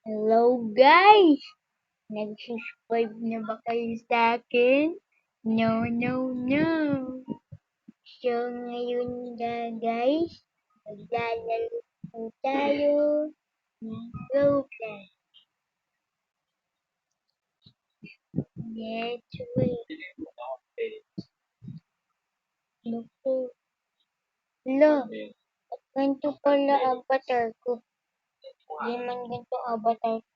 Hello guys! Nag-subscribe na ba kayo sa akin? No, no, no! So ngayon na guys, maglalaro po tayo ng Roblox. Let's wait. Ano po? Lo, ganito pala avatar ko. Hindi man ganito avatar ko.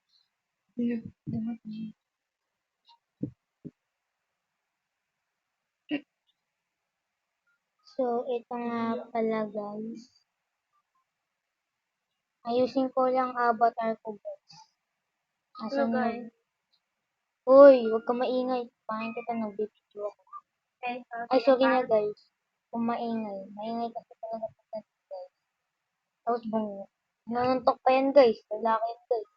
So, ito nga pala guys. Ayusin ko lang avatar ko guys. Asan na? Uy, huwag ka maingay. Pangin kita nag-video ako. Ay, sorry na guys. Kung maingay. Maingay kasi talaga kita guys. Tapos bang, nanuntok pa yan guys. Lalaki yan guys.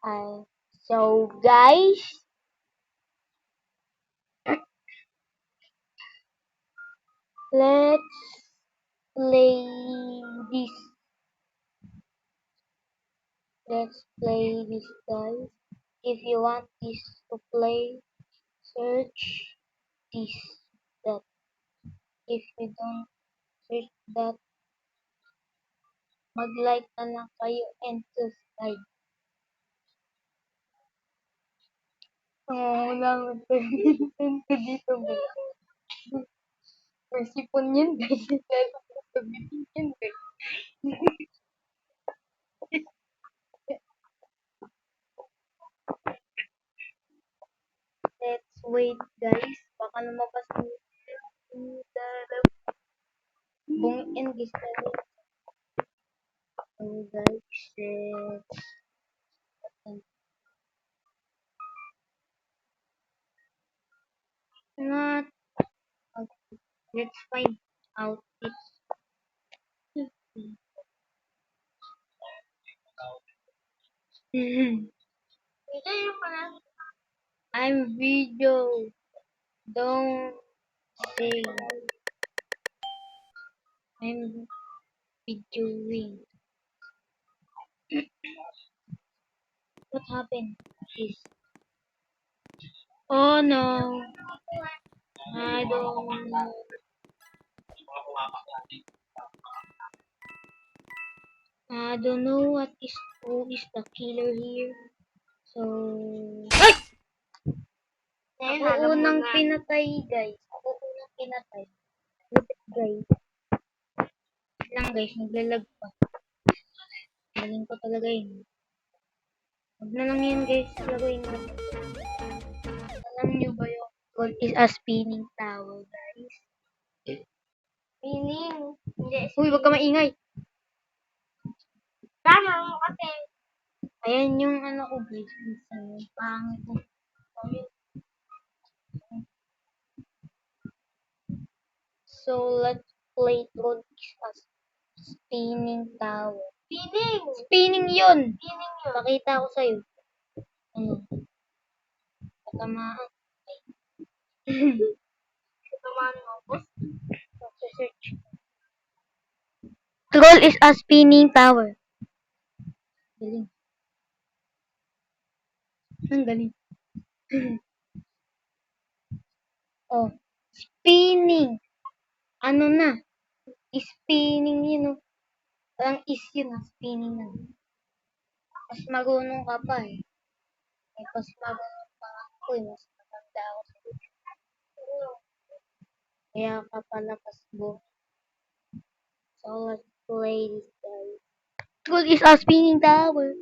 Ay, so guys, let's play this. Let's play this guys. If you want this to play, search this. That. If you don't search that, mag-like na lang kayo and subscribe. Lang ko dito ba? May sipon yun guys. Lalo ko sabihin yun guys. Let's wait guys. Baka lumabas yung bung in guys. So guys, not okay. Let's find out it. I'm video. Don't say I'm videoing. What happened? Is oh no. I don't know. I don't know who is the killer here. So ay! Ako unang pinatay guys. Ako unang pinatay. Lupit guys. Lang guys, naglalag pa. Galing ko talaga yun. Huwag na lang yun guys. Lagay na. Alam nyo ba yung gold is a spinning tower guys? Spinning? Hindi. Uy, wag ka maingay. Tama mo kasi. Ayan yung ano ko guys. Pangit ko. So let's play gold is a spinning tower. Spinning! Spinning yun! Spinning yun. Pakita ko sa'yo. Ano? Katamaan. Katamaan mo, boss? Search. Troll is a spinning tower. Galing. Ang galing. Oh. Spinning. Ano na? Spinning yun, oh. Parang is yun, spinning na. Mas marunong ka pa, eh. Mas marunong pa ako, eh. Mas matanda ako sa kaya ka pala pasbo. So, let's play this, guys. Troll is a spinning tower.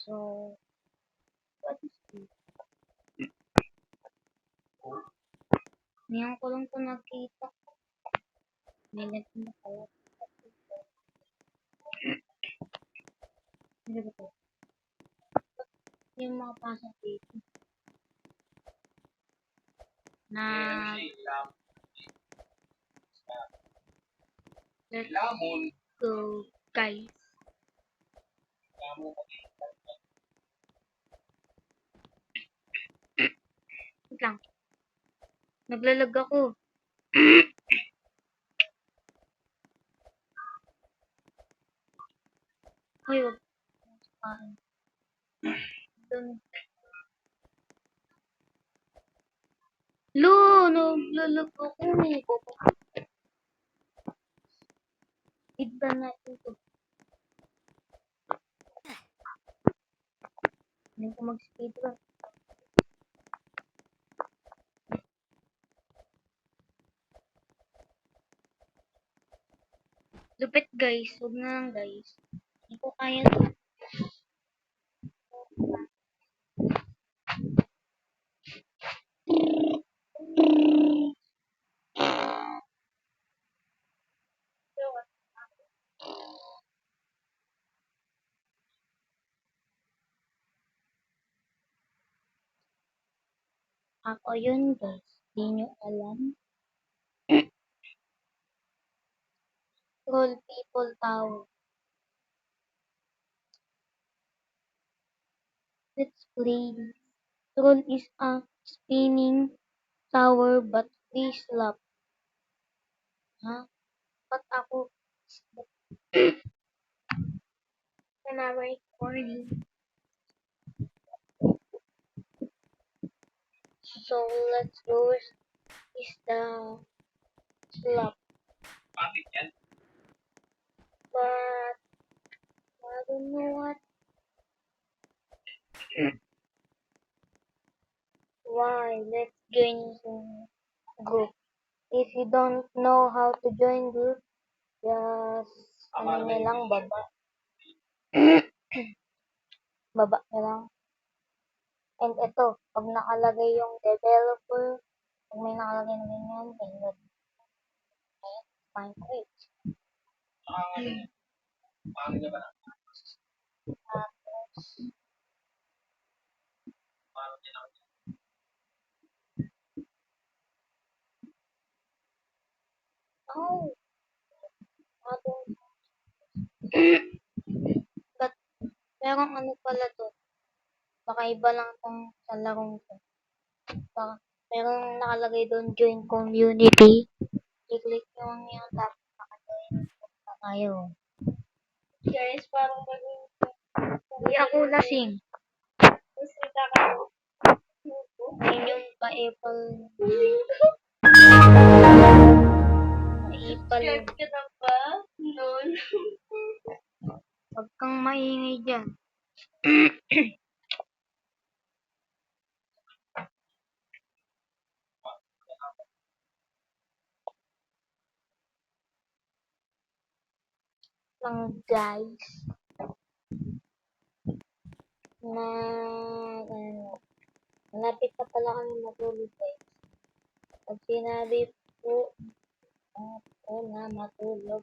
So, what is this? Ngayon ko lang ito nakita. Minute na pala. Ano ba ito? Yung mga pasok dito. Na... go, guys. Wait lang. Naglalag ako. Hoy, wag. Dun. Lo, naglalag ako. Igba natin to. Hindi ko mag-speedrun. Lupit guys. Huwag na lang guys. Hindi ko kaya to. Ako yun guys. Di nyo alam. Troll people tower. Let's play. Troll is a spinning tower but please love. Ha? Ba't ako? Canary recording. So let's go. Is the slap. But I don't know what. Why? Let's join some group. If you don't know how to join group, just ano nyo lang, baba. Baba nyo lang. And ito, pag nakalagay yung developer, pag may nakalagay na ganyan, pindot. Find page. Tapos, oh, ano, but, merong ano pala to. Baka iba lang tong sa larong to. Baka, merong nakalagay doon, join community. I-click nyo lang yun, tapos naka-join na kayo. Guys, parang maging... Hindi ako lasing. Masita ka. Ayun yung pa-apple. Pa-apple. Subscribe ka na ba? Noon. Huwag kang maingay dyan. Lang guys. Na, ano, malapit pa pala kami matulog guys. Pag sinabi po, ako na matulog.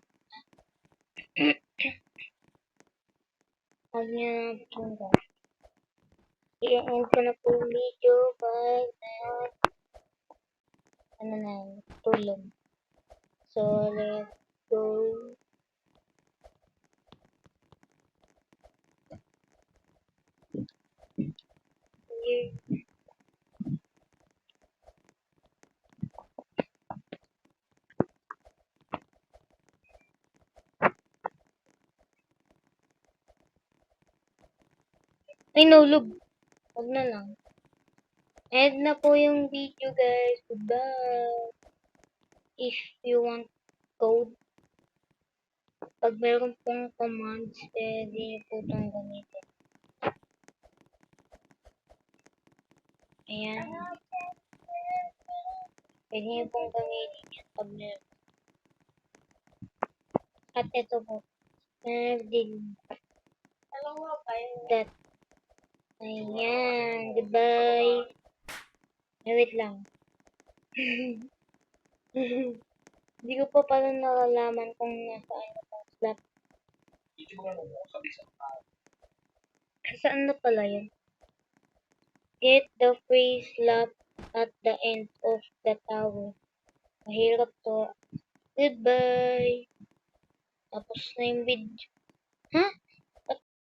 Huwag niyo na punta. I-end ko na po yung video. Bye. Ano na, tulog. So, let's go. Here. Ay, nulog. Huwag na lang. End na po yung video, guys. Goodbye. If you want code, pag meron pong commands, pwede nyo po itong gamitin. Ayan. Pwede nyo pong gamitin yan pag meron. At ito po. Din. That. Ayan. Goodbye. Wait lang. Hindi ko pa pala nalalaman kung nasaan na pang slot. Saan na pala yun? Get the free slot at the end of the tower. Mahirap to. Goodbye. Tapos na yung video. Ha?